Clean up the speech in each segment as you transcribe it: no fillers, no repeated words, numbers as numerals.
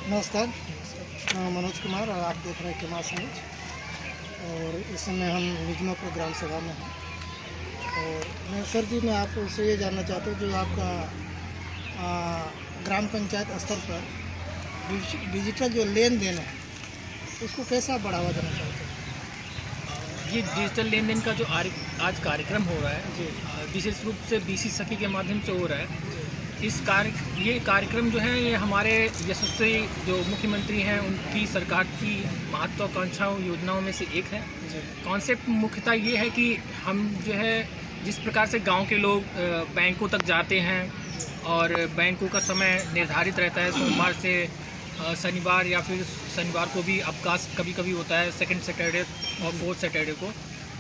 नमस्कार। मनोज कुमार और आप देख रहे हैं केमास न्यूज। और इस समय हम निजमापुर ग्राम सभा में हैं। और मैं आपसे ये जानना चाहता हूँ, जो आपका ग्राम पंचायत स्तर पर डिजिटल जो लेन देन है, उसको कैसा बढ़ावा देना चाहते हैं? ये डिजिटल लेन देन का जो आज कार्यक्रम हो रहा है, विशेष रूप से बीसी सखी के माध्यम से हो रहा है। ये कार्यक्रम जो है, ये हमारे यशस्वी जो मुख्यमंत्री हैं उनकी सरकार की महत्वाकांक्षाओं योजनाओं में से एक है। कॉन्सेप्ट मुख्यतः ये है कि हम जो है, जिस प्रकार से गांव के लोग बैंकों तक जाते हैं और बैंकों का समय निर्धारित रहता है, सोमवार से शनिवार या फिर शनिवार को भी अवकाश कभी कभी होता है, सेकंड सैटरडे और फोर्थ सैटरडे को,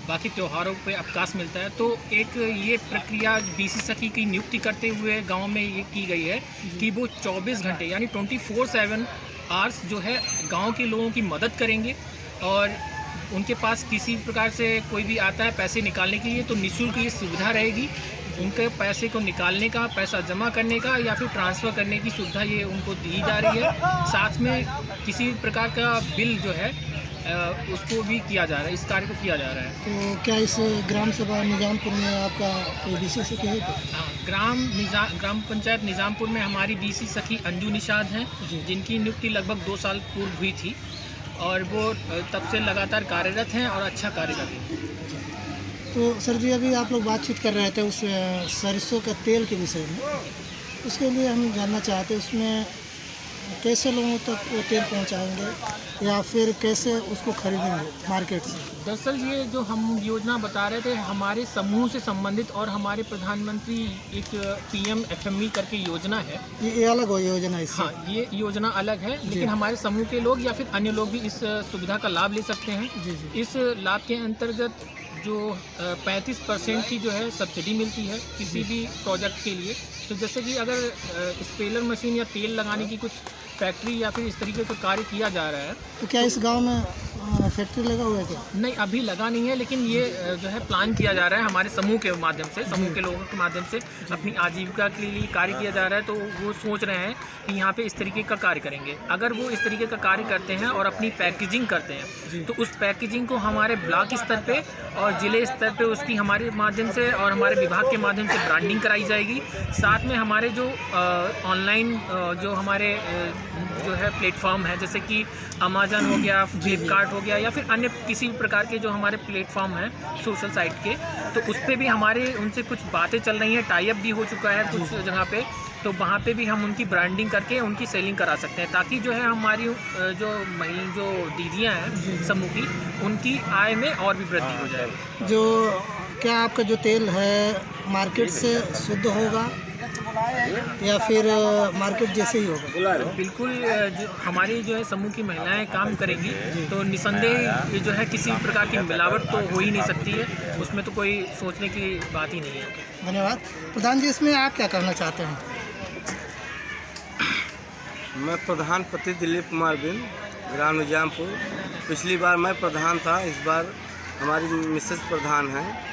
बाकी त्योहारों पे अवकाश मिलता है। तो एक ये प्रक्रिया बीसी सखी की नियुक्ति करते हुए गांव में ये की गई है कि वो 24 घंटे यानी 24/7 आवर्स जो है गांव के लोगों की मदद करेंगे। और उनके पास किसी प्रकार से कोई भी आता है पैसे निकालने के लिए, तो निःशुल्क ये सुविधा रहेगी। उनके पैसे को निकालने का, पैसा जमा करने का या फिर ट्रांसफ़र करने की सुविधा ये उनको दी जा रही है। साथ में किसी प्रकार का बिल जो है उसको भी किया जा रहा है, इस कार्य को किया जा रहा है। तो क्या इस ग्राम सभा निजामपुर में आपका कोई बीसी सखी है? हाँ, ग्राम पंचायत निजामपुर में हमारी बीसी सखी अंजू निषाद हैं, जिनकी नियुक्ति लगभग 2 साल पूर्व हुई थी और वो तब से लगातार कार्यरत हैं और अच्छा कार्य कर रही हैं। तो सर जी, अभी आप लोग बातचीत कर रहे थे उस सरसों का तेल के विषय में। उसके लिए हम जानना चाहते हैं, उसमें कैसे लोगों तक वो तेल पहुंचाएंगे या फिर कैसे उसको खरीदेंगे मार्केट से? दरअसल ये जो हम योजना बता रहे थे, हमारे समूह से संबंधित और हमारे प्रधानमंत्री एक PM FME करके योजना है। ये अलग हो योजना इससे? हाँ, ये योजना अलग है, लेकिन हमारे समूह के लोग या फिर अन्य लोग भी इस सुविधा का लाभ ले सकते हैं। जी। इस लाभ के अंतर्गत जो 35% की जो है सब्सिडी मिलती है किसी भी प्रोजेक्ट के लिए। तो जैसे कि अगर स्पेलर मशीन या तेल लगाने की कुछ फैक्ट्री या फिर इस तरीके का कार्य किया जा रहा है, तो क्या इस गांव में फैक्ट्री लगा हुआ है क्या? नहीं, अभी लगा नहीं है, लेकिन ये जो है प्लान किया जा रहा है हमारे समूह के माध्यम से, समूह के लोगों के माध्यम से अपनी आजीविका के लिए कार्य किया जा रहा है। तो वो सोच रहे हैं कि यहाँ पे इस तरीके का कार्य करेंगे। अगर वो इस तरीके का कार्य करते हैं और अपनी पैकेजिंग करते हैं, तो उस पैकेजिंग को हमारे ब्लॉक स्तर पे और ज़िले स्तर पे उसकी हमारे माध्यम से और हमारे विभाग के माध्यम से ब्रांडिंग कराई जाएगी। साथ में हमारे जो ऑनलाइन जो हमारे जो है प्लेटफॉर्म है, जैसे कि अमेजन हो गया, फ्लिपकार्ट हो गया या फिर अन्य किसी भी प्रकार के जो हमारे प्लेटफॉर्म हैं सोशल साइट के, तो उस पर भी हमारे उनसे कुछ बातें चल रही हैं, टाई अप भी हो चुका है कुछ जगह पे। तो वहाँ पे भी हम उनकी ब्रांडिंग करके उनकी सेलिंग करा सकते हैं, ताकि जो है हमारी जो दीदियाँ हैं समूह की, उनकी आय में और भी वृद्धि हो जाए। जो क्या आपका जो तेल है मार्केट से शुद्ध होगा या फिर मार्केट जैसे ही होगा? बिल्कुल, जो हमारी जो है समूह की महिलाएं काम करेंगी, तो निसंदेह ये जो है किसी भी प्रकार की मिलावट तो हो ही नहीं सकती है, उसमें तो कोई सोचने की बात ही नहीं है। धन्यवाद। प्रधान जी, इसमें आप क्या कहना चाहते हैं? मैं प्रधान पति दिलीप कुमार बिन, ग्राम निजामपुर। पिछली बार मैं प्रधान था, इस बार हमारी मिसेस प्रधान हैं।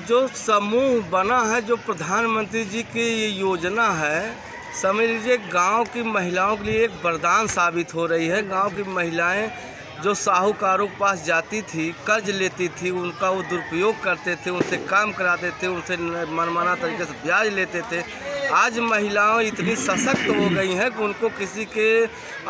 जो समूह बना है, जो प्रधानमंत्री जी की ये योजना है, समझ लीजिए गांव की महिलाओं के लिए एक वरदान साबित हो रही है। गांव की महिलाएं जो साहूकारों के पास जाती थी, कर्ज लेती थी, उनका वो दुरुपयोग करते थे, उनसे काम कराते थे, उनसे मनमाना तरीके से ब्याज लेते थे। आज महिलाएं इतनी सशक्त हो गई हैं कि उनको किसी के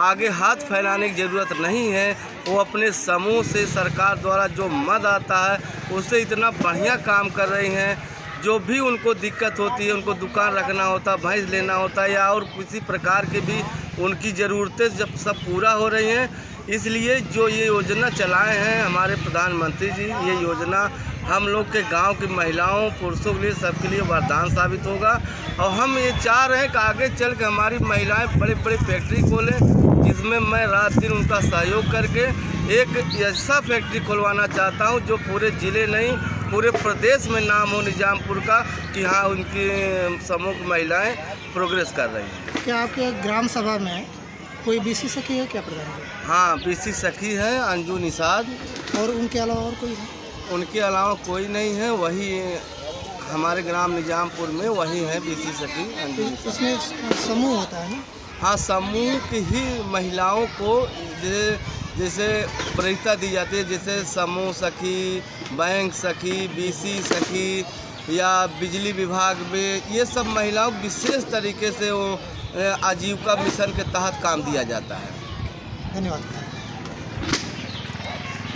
आगे हाथ फैलाने की ज़रूरत नहीं है। वो अपने समूह से सरकार द्वारा जो मद आता है उससे इतना बढ़िया काम कर रही हैं। जो भी उनको दिक्कत होती है, उनको दुकान रखना होता, भैंस लेना होता है या और किसी प्रकार के भी उनकी ज़रूरतें जब सब पूरा हो रही हैं, इसलिए जो ये योजना चलाए हैं हमारे प्रधानमंत्री जी, ये योजना हम लोग के गांव की महिलाओं पुरुषों के लिए सबके लिए वरदान साबित होगा। और हम ये चाह रहे हैं कि आगे चल के हमारी महिलाएं बड़े बड़े फैक्ट्री खोलें, जिसमें मैं रात दिन उनका सहयोग करके एक ऐसा फैक्ट्री खुलवाना चाहता हूं जो पूरे ज़िले नहीं पूरे प्रदेश में नाम हो निजामपुर का, कि हाँ उनकी समूह की महिलाएँ प्रोग्रेस कर रही हैं। क्या आपके ग्राम सभा में कोई बीसी सखी है क्या प्रधान जी? हाँ, बीसी सखी है अंजू निषाद। और उनके अलावा और कोई है? उनके अलावा कोई नहीं है, वही हमारे ग्राम निजामपुर में वही है बीसी सखी अंजू निषाद। इसमें समूह होता है ना? हाँ, समूह की ही महिलाओं को जैसे प्राथमिकता दी जाती है, जैसे समूह सखी, बैंक सखी, बीसी सखी या बिजली विभाग में, ये सब महिलाओं को विशेष तरीके से वो आजीविका मिशन के तहत काम दिया जाता है। धन्यवाद।